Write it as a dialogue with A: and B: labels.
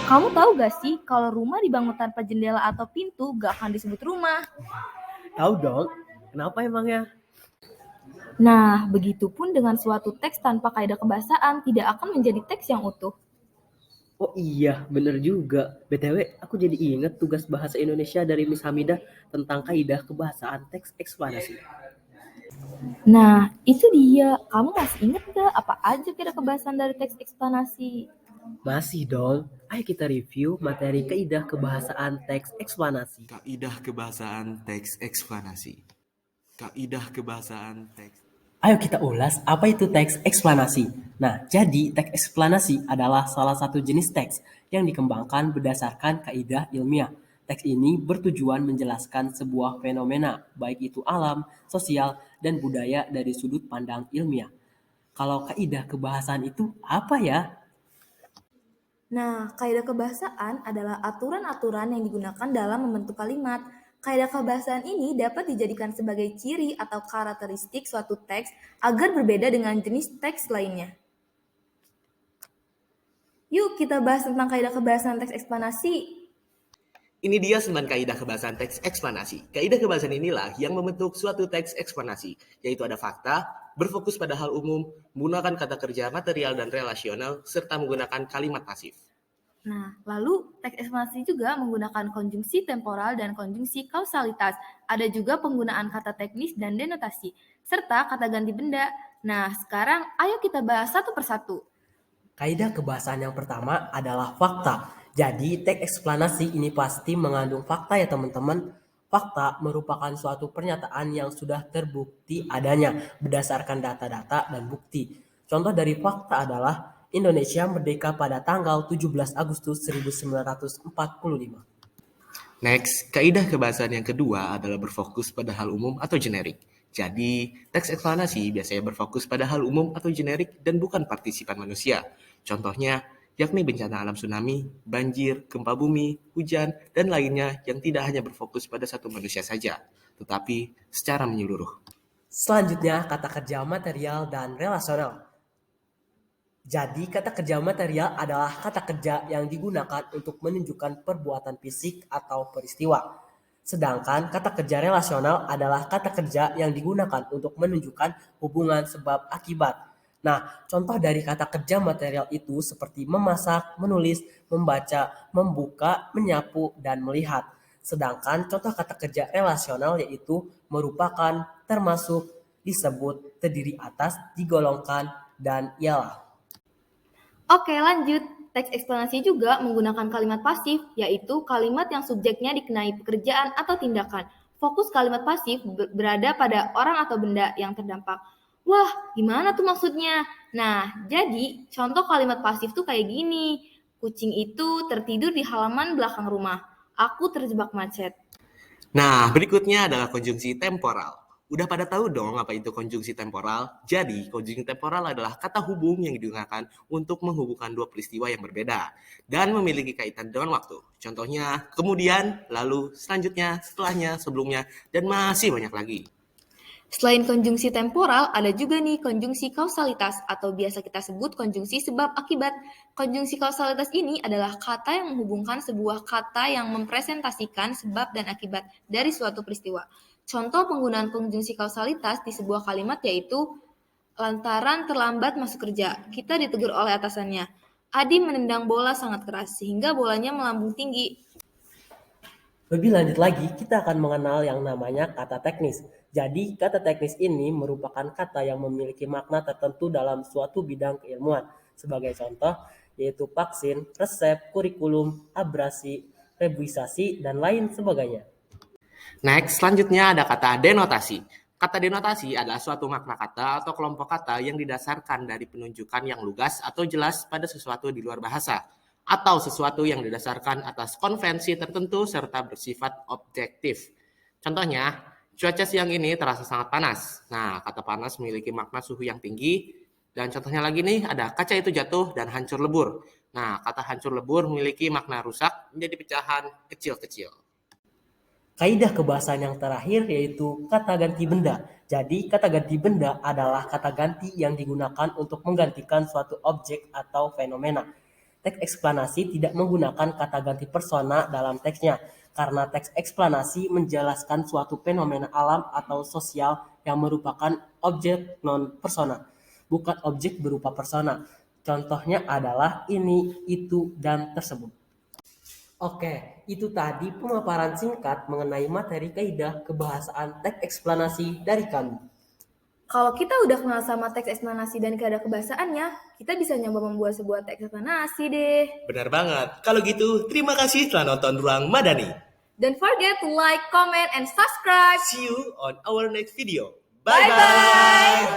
A: Kamu tahu gak sih kalau rumah dibangun tanpa jendela atau pintu gak akan disebut rumah?
B: Tahu dong, kenapa emangnya?
A: Nah, begitupun dengan suatu teks tanpa kaidah kebahasaan tidak akan menjadi teks yang utuh.
B: Oh iya, bener juga. BTW, aku jadi inget tugas bahasa Indonesia dari Miss Hamidah tentang kaidah kebahasaan teks eksplanasi.
A: Nah, itu dia. Kamu masih ingat gak apa aja kaidah kebahasaan dari teks eksplanasi?
B: Masih dong, ayo kita review materi kaidah kebahasaan teks eksplanasi.
C: Kaidah kebahasaan teks eksplanasi. Kaidah kebahasaan teks.
B: Ayo kita ulas apa itu teks eksplanasi. Nah, jadi teks eksplanasi adalah salah satu jenis teks yang dikembangkan berdasarkan kaidah ilmiah. Teks ini bertujuan menjelaskan sebuah fenomena, baik itu alam, sosial, dan budaya dari sudut pandang ilmiah. Kalau kaidah kebahasaan itu apa ya?
A: Nah, kaidah kebahasaan adalah aturan-aturan yang digunakan dalam membentuk kalimat. Kaidah kebahasaan ini dapat dijadikan sebagai ciri atau karakteristik suatu teks agar berbeda dengan jenis teks lainnya. Yuk kita bahas tentang kaidah kebahasaan teks eksplanasi.
C: Ini dia 9 kaidah kebahasaan teks eksplanasi. Kaidah kebahasaan inilah yang membentuk suatu teks eksplanasi, yaitu ada fakta, berfokus pada hal umum, menggunakan kata kerja material dan relasional, serta menggunakan kalimat pasif.
A: Nah, lalu teks eksplanasi juga menggunakan konjungsi temporal dan konjungsi kausalitas. Ada juga penggunaan kata teknis dan denotasi, serta kata ganti benda. Nah, sekarang ayo kita bahas satu persatu.
B: Kaidah kebahasaan yang pertama adalah fakta. Jadi, teks eksplanasi ini pasti mengandung fakta ya teman-teman. Fakta merupakan suatu pernyataan yang sudah terbukti adanya berdasarkan data-data dan bukti. Contoh dari fakta adalah Indonesia merdeka pada tanggal 17 Agustus 1945.
C: Next, kaidah kebahasaan yang kedua adalah berfokus pada hal umum atau generik. Jadi, teks eksplanasi biasanya berfokus pada hal umum atau generik dan bukan partisipan manusia. Contohnya, yakni bencana alam tsunami, banjir, gempa bumi, hujan, dan lainnya yang tidak hanya berfokus pada satu manusia saja, tetapi secara menyeluruh.
B: Selanjutnya, kata kerja material dan relasional. Jadi, kata kerja material adalah kata kerja yang digunakan untuk menunjukkan perbuatan fisik atau peristiwa. Sedangkan kata kerja relasional adalah kata kerja yang digunakan untuk menunjukkan hubungan sebab akibat. Nah, contoh dari kata kerja material itu seperti memasak, menulis, membaca, membuka, menyapu, dan melihat. Sedangkan contoh kata kerja relasional yaitu merupakan, termasuk, disebut, terdiri atas, digolongkan, dan ialah.
A: Oke, lanjut. Teks eksplanasi juga menggunakan kalimat pasif, yaitu kalimat yang subjeknya dikenai pekerjaan atau tindakan. Fokus kalimat pasif berada pada orang atau benda yang terdampak. Wah, gimana tuh maksudnya? Nah, jadi contoh kalimat pasif tuh kayak gini. Kucing itu tertidur di halaman belakang rumah. Aku terjebak macet.
C: Nah, berikutnya adalah konjungsi temporal. Udah pada tahu dong apa itu konjungsi temporal? Jadi, konjungsi temporal adalah kata hubung yang digunakan untuk menghubungkan dua peristiwa yang berbeda dan memiliki kaitan dengan waktu. Contohnya, kemudian, lalu, selanjutnya, setelahnya, sebelumnya, dan masih banyak lagi.
A: Selain konjungsi temporal, ada juga nih konjungsi kausalitas atau biasa kita sebut konjungsi sebab akibat. Konjungsi kausalitas ini adalah kata yang menghubungkan sebuah kata yang mempresentasikan sebab dan akibat dari suatu peristiwa. Contoh penggunaan konjungsi kausalitas di sebuah kalimat yaitu lantaran terlambat masuk kerja, kita ditegur oleh atasannya. Adi menendang bola sangat keras sehingga bolanya melambung tinggi.
B: Lebih lanjut lagi, kita akan mengenal yang namanya kata teknis. Jadi, kata teknis ini merupakan kata yang memiliki makna tertentu dalam suatu bidang keilmuan. Sebagai contoh, yaitu vaksin, resep, kurikulum, abrasi, rebuisasi, dan lain sebagainya.
C: Next, selanjutnya ada kata denotasi. Kata denotasi adalah suatu makna kata atau kelompok kata yang didasarkan dari penunjukan yang lugas atau jelas pada sesuatu di luar bahasa, atau sesuatu yang didasarkan atas konvensi tertentu serta bersifat objektif. Contohnya, cuaca siang ini terasa sangat panas. Nah, kata panas memiliki makna suhu yang tinggi, dan contohnya lagi nih, ada kaca itu jatuh dan hancur lebur. Nah, kata hancur lebur memiliki makna rusak menjadi pecahan kecil-kecil.
B: Kaidah kebahasaan yang terakhir yaitu kata ganti benda. Jadi, kata ganti benda adalah kata ganti yang digunakan untuk menggantikan suatu objek atau fenomena. Teks eksplanasi tidak menggunakan kata ganti persona dalam teksnya, karena teks eksplanasi menjelaskan suatu fenomena alam atau sosial yang merupakan objek non-persona, bukan objek berupa persona. Contohnya adalah ini, itu, dan tersebut. Oke, itu tadi pemaparan singkat mengenai materi kaidah kebahasaan teks eksplanasi dari kami.
A: Kalau kita udah kenal sama teks eksplanasi dan kaidah kebahasaannya, kita bisa nyoba membuat sebuah teks eksplanasi deh.
D: Benar banget. Kalau gitu, terima kasih telah nonton Ruang Madani.
A: Don't forget to like, comment, and subscribe.
D: See you on our next video.
A: Bye-bye.